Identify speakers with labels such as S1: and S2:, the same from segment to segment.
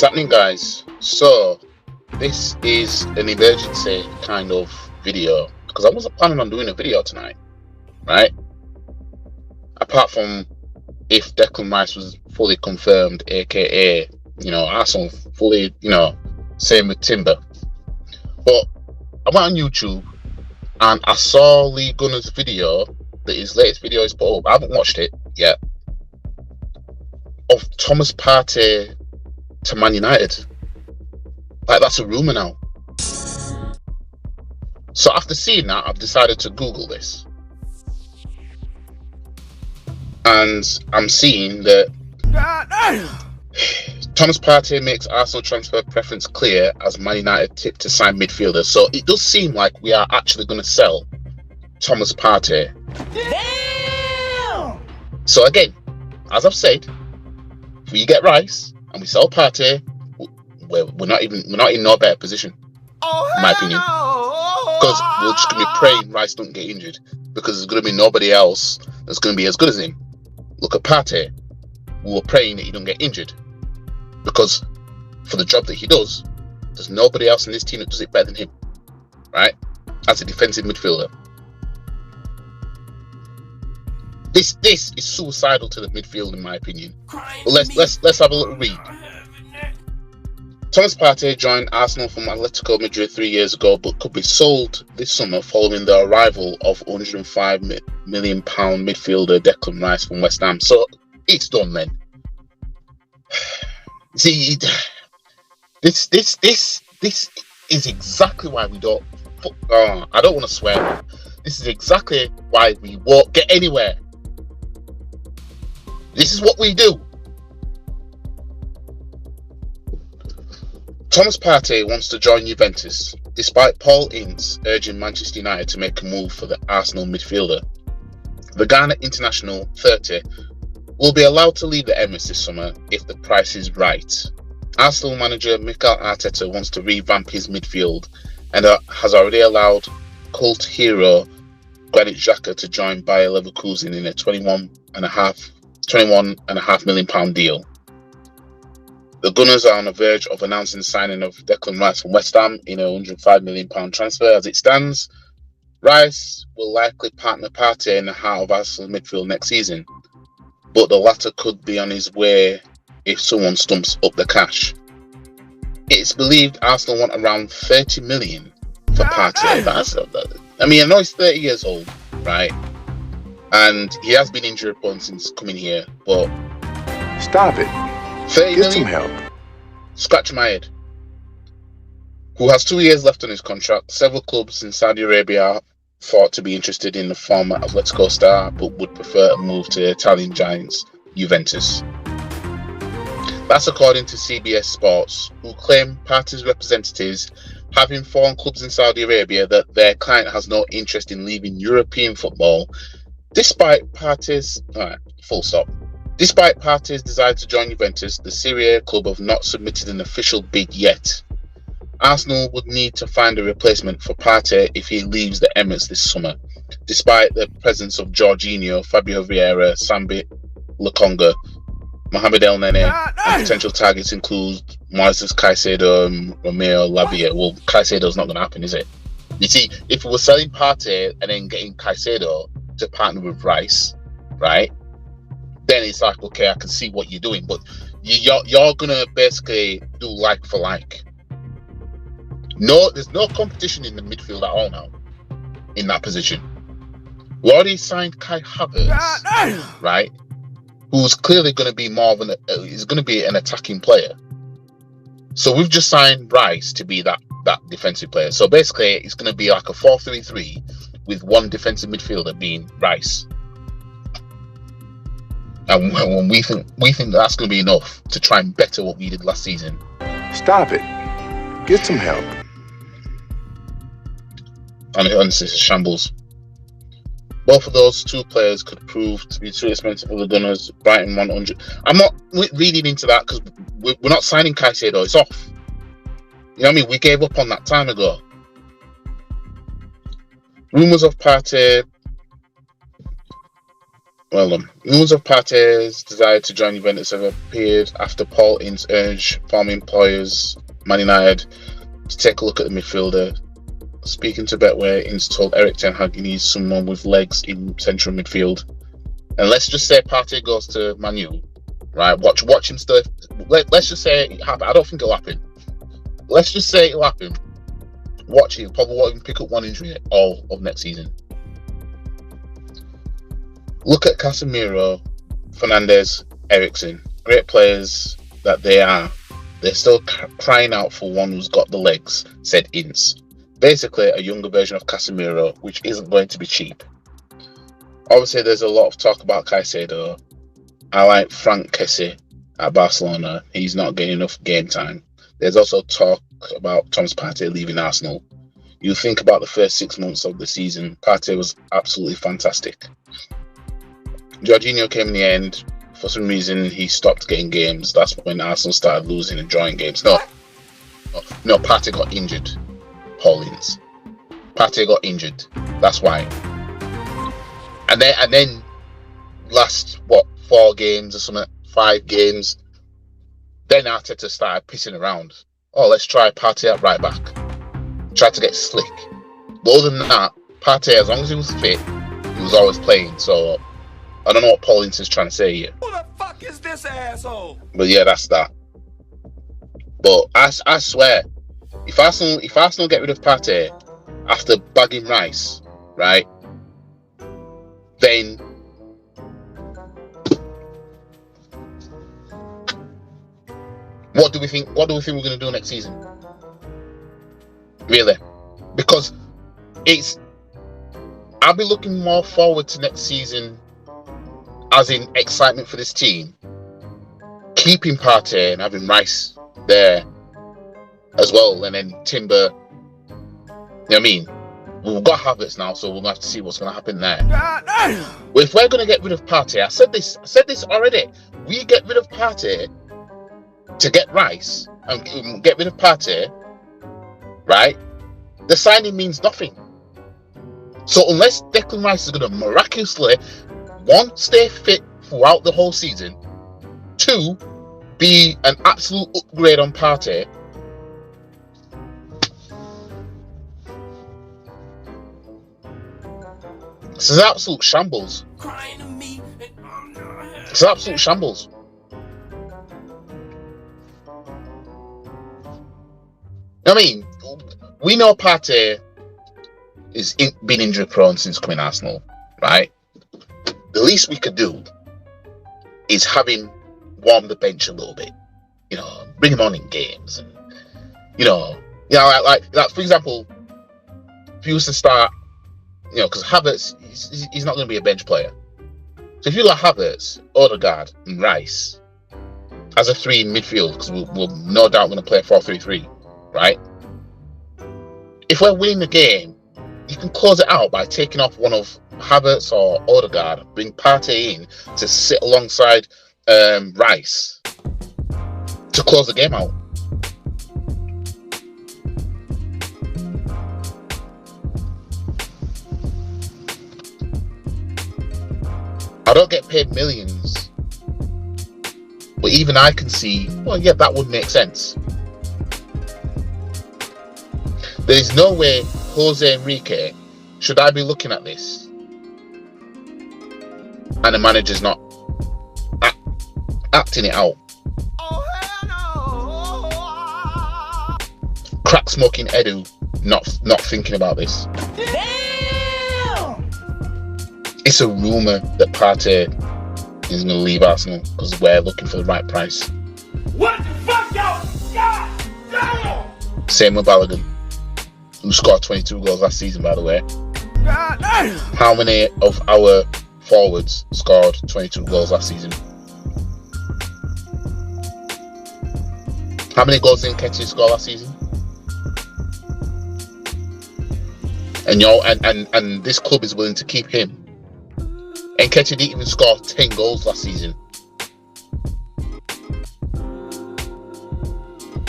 S1: What's happening, guys? So this is an emergency kind of video because I wasn't planning on doing a video tonight, right? Apart from if Declan Rice was fully confirmed, aka Arsenal fully, same with Timber. But I went on YouTube and I saw Lee Gunner's video, that his latest video is put up. I haven't watched it yet, of Thomas Partey to Man United. Like, that's a rumour now. So after seeing that, I've decided to Google this. And I'm seeing that Thomas Partey makes Arsenal transfer preference clear as Man United tip to sign midfielder. So it does seem like we are actually going to sell Thomas Partey. Damn! So again, as I've said, if we get Rice and we sell Partey, we're not in no better position, in my opinion. Because we're just going to be praying Rice don't get injured, because there's going to be nobody else that's going to be as good as him. Look at Partey. We were praying that he don't get injured, because for the job that he does, there's nobody else in this team that does it better than him, right? As a defensive midfielder. This is suicidal to the midfield, in my opinion. But let's have a little read. Thomas Partey joined Arsenal from Atletico Madrid 3 years ago, but could be sold this summer following the arrival of £105 million midfielder Declan Rice from West Ham. So it's done then. See, this is exactly why we don't. I don't want to swear. This is exactly why we won't get anywhere. This is what we do. Thomas Partey wants to join Juventus, despite Paul Ince urging Manchester United to make a move for the Arsenal midfielder. The Ghana international, 30, will be allowed to leave the Emirates this summer if the price is right. Arsenal manager Mikel Arteta wants to revamp his midfield and has already allowed cult hero Granit Xhaka to join Bayer Leverkusen in a £21.5 million deal. The Gunners are on the verge of announcing the signing of Declan Rice from West Ham in a £105 million transfer. As it stands, Rice will likely partner Partey in the heart of Arsenal's midfield next season, but the latter could be on his way if someone stumps up the cash. It's believed Arsenal want around £30 million for Partey. I know he's 30 years old, right? And he has been injury prone since coming here, but
S2: stop it.
S1: 30
S2: Get
S1: million?
S2: some help.
S1: Scratch my head. Who has 2 years left on his contract. Several clubs in Saudi Arabia are thought to be interested in the former Atletico star, but would prefer a move to Italian giants Juventus. That's according to CBS Sports, who claim Partey's representatives have informed clubs in Saudi Arabia that their client has no interest in leaving European football, despite Partey's Despite Partey's desire to join Juventus, the Serie A club have not submitted an official bid yet. Arsenal would need to find a replacement for Partey if he leaves the Emirates this summer, despite the presence of Jorginho, Fabio Vieira, Sambi Lokonga, Mohamed El Nene, and potential targets include Moises Caicedo and Romeo Lavia. Well, Caicedo's not going to happen, is it? You see, if we were selling Partey and then getting Caicedo to partner with Rice, right? Then it's like, okay, I can see what you're doing, but you're gonna basically do like for like. No, there's no competition in the midfield at all now in that position. We already signed Kai Havertz, right? Who's clearly going to be more of is going to be an attacking player. So we've just signed Rice to be that defensive player. So basically, it's going to be like a 4-3-3 with one defensive midfielder being Rice. And when we think that's going to be enough to try and better what we did last season.
S2: Stop it. Get some help.
S1: And honestly, it's a shambles. Both of those two players could prove to be too expensive for the Gunners. Brighton 100. I'm not reading into that because we're not signing Caicedo. It's off. You know what I mean? We gave up on that time ago. Rumours of Partey Well, news of Partey's desire to join Juventus have appeared after Paul Ince urged former employers Man United to take a look at the midfielder. Speaking to Betway, Ince told Eric Ten Hag he needs someone with legs in central midfield. And let's just say Partey goes to Man U, right? Watch him still. Let's just say it happen. I don't think it'll happen. Let's just say it'll happen. Watch him. Probably won't even pick up one injury all of next season. Look at Casemiro, Fernandes, Eriksen. Great players that they are. They're still crying out for one who's got the legs, said Ince. Basically, a younger version of Casemiro, which isn't going to be cheap. Obviously, there's a lot of talk about Caicedo. I like Frank Kessie at Barcelona. He's not getting enough game time. There's also talk about Thomas Partey leaving Arsenal. You think about the first 6 months of the season, Partey was absolutely fantastic. Jorginho came in the end. For some reason, he stopped getting games. That's when Arsenal started losing and drawing games. No, Partey got injured. Paul Ince. Partey got injured. That's why. And then last 4 games or something, 5 games. Then Arteta started pissing around. Oh, let's try Partey at right back. Tried to get slick. But other than that, Partey, as long as he was fit, he was always playing. So I don't know what Paul Ince is trying to say here.
S3: Who the fuck is this asshole?
S1: But yeah, that's that. But I swear, if Arsenal get rid of Partey after bagging Rice, right? Then what do we think we're going to do next season? Really? Because I'll be looking more forward to next season as in excitement for this team, keeping Partey and having Rice there as well, and then Timber. You know what I mean? We've got Havertz now, so we're going to have to see what's going to happen there. Well, if we're going to get rid of Partey, I said this already. We get rid of Partey to get Rice and get rid of Partey, right? The signing means nothing. So unless Declan Rice is going to miraculously, 1, stay fit throughout the whole season, 2, be an absolute upgrade on Partey, this is absolute shambles. It's absolute shambles. I mean, we know Partey is been injury prone since coming to Arsenal, right? The least we could do is have him warm the bench a little bit, bring him on in games, and like for example, if he was to start, because Havertz, he's not going to be a bench player. So if you like Havertz, Odegaard, and Rice as a 3 in midfield, because we're no doubt going to play 4-3-3, right? If we're winning the game, you can close it out by taking off one of Havertz or Odegaard, bring Partey in to sit alongside Rice to close the game out. I don't get paid millions, but even I can see, well, yeah, that would make sense. There is no way Jose Enrique should I be looking at this and the manager's not acting it out.
S3: Oh, hell no.
S1: Crack smoking Edu not thinking about this.
S3: Damn!
S1: It's a rumour that Partey is going to leave Arsenal because we're looking for the right price.
S3: What the fuck, y'all? God damn!
S1: Same with Balogun, who scored 22 goals last season, by the way.
S3: God damn!
S1: How many of our forwards scored 22 goals last season? How many goals did Nketiah score last season? And this club is willing to keep him. Nketiah didn't even score 10 goals last season.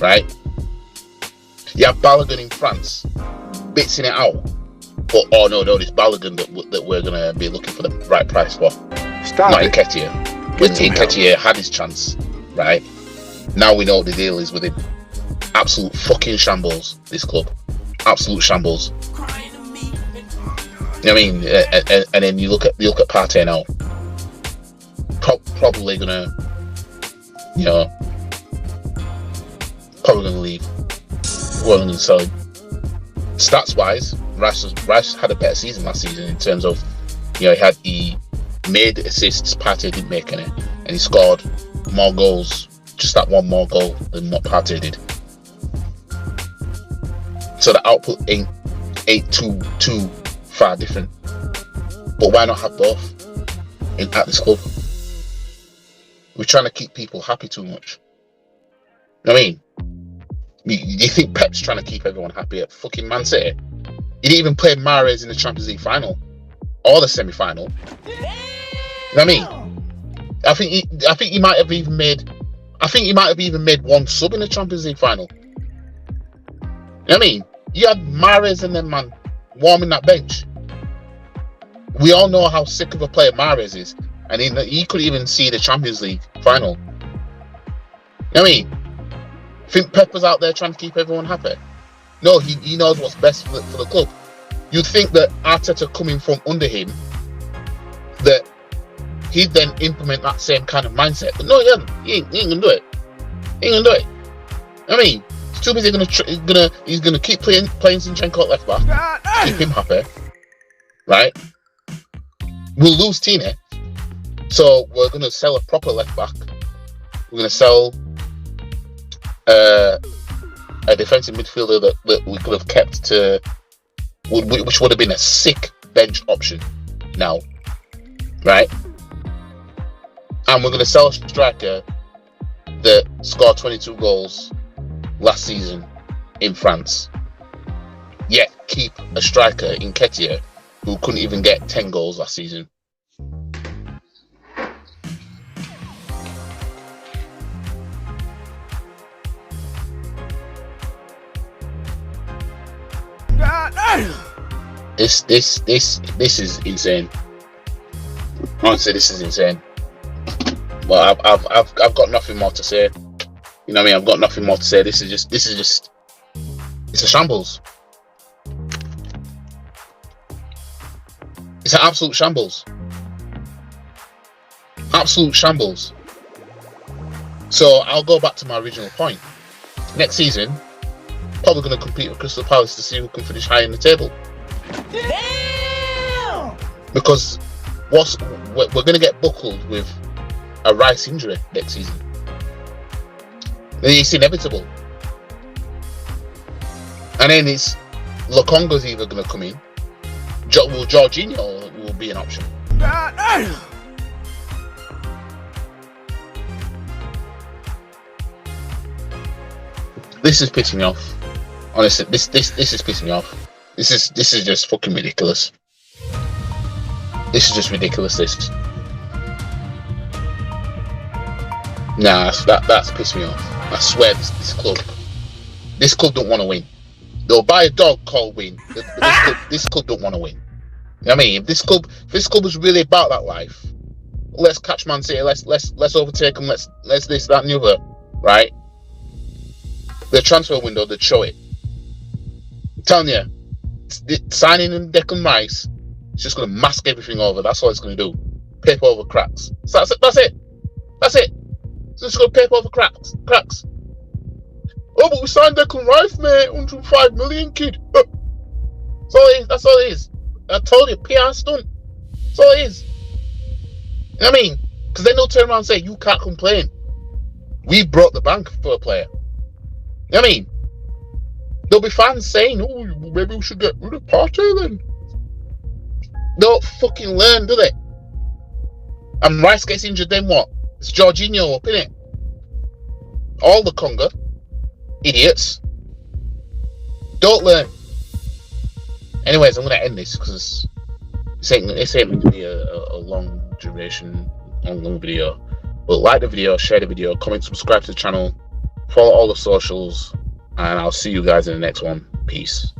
S1: Right? You have Balogun in France, bitsing it out. But, oh no, it's Balogun that we're going to be looking for the right price for.
S2: Stop
S1: not
S2: it.
S1: Nketiah.
S2: Get
S1: When
S2: some help.
S1: Nketiah had his chance, right? Now we know what the deal is with him. Absolute fucking shambles, this club. Absolute shambles. I mean, and then you look at Partey now. Probably gonna, probably gonna leave. Well, gonna sell him. Stats wise, Rice had a better season last season in terms of, he made assists, Partey didn't make any, and he scored more goals, just that one more goal than what Partey did. So the output ain't too far different. But why not have both at this club? We're trying to keep people happy too much. You know what I mean? You think Pep's trying to keep everyone happy at fucking Man City? He didn't even play Mahrez in the Champions League final or the semi-final. You know what I mean? I think he might have even made one sub in the Champions League final. You know what I mean? You had Mahrez and them man warming that bench. We all know how sick of a player Mahrez is, and he couldn't even see the Champions League final. You know what I mean? Think Pep was out there trying to keep everyone happy? No, he knows what's best for the club. You'd think that Arteta coming from under him, that he'd then implement that same kind of mindset. But no, he hasn't. He ain't gonna do it. He ain't gonna do it. I mean, he's too busy he's gonna keep playing Zinchenko at left back, keep him happy, right? We'll lose Tine, so we're gonna sell a proper left back. We're gonna sell a defensive midfielder that we could have kept which would have been a sick bench option now, right? And we're going to sell a striker that scored 22 goals last season in France, yet keep a striker in Nketiah who couldn't even get 10 goals last season. This is insane. Honestly, this is insane. Well, I've got nothing more to say. You know what I mean? I've got nothing more to say. This is just it's a shambles. It's an absolute shambles. Absolute shambles. So I'll go back to my original point. Next season, probably going to compete with Crystal Palace to see who can finish high in the table.
S3: Damn!
S1: Because we're going to get buckled with a Rice injury next season. It's inevitable. And then it's Lokonga's either going to come in. Jorginho will be an option. This is pissing me off. Honestly, this is pissing me off. This is just fucking ridiculous. This is just ridiculous. This. Nah, that's pissed me off. I swear, this club don't want to win. They'll buy a dog called win. This club don't want to win. You know what I mean? If this club was really about that life, let's catch Man City. Let's overtake them. Let's this, that, and the other. Right? The transfer window, they'd show it. I'm telling you, signing in Declan Rice, it's just going to mask everything over. That's all it's going to do. Paper over cracks. So that's it. It's just going to paper over cracks. Oh, but we signed Declan Rice, mate. 105 million, kid. That's all it is. I told you, PR stunt. That's all it is. You know what I mean? Because then they'll turn around and say, you can't complain. We broke the bank for a player. You know what I mean? There'll be fans saying, oh, maybe we should get rid of Partey then. They don't fucking learn, do they? And Rice gets injured, then what? It's Jorginho up, innit? All the conga. Idiots. Don't learn. Anyways, I'm going to end this because this ain't going to be a long duration, long video. But like the video, share the video, comment, subscribe to the channel, follow all the socials, and I'll see you guys in the next one. Peace.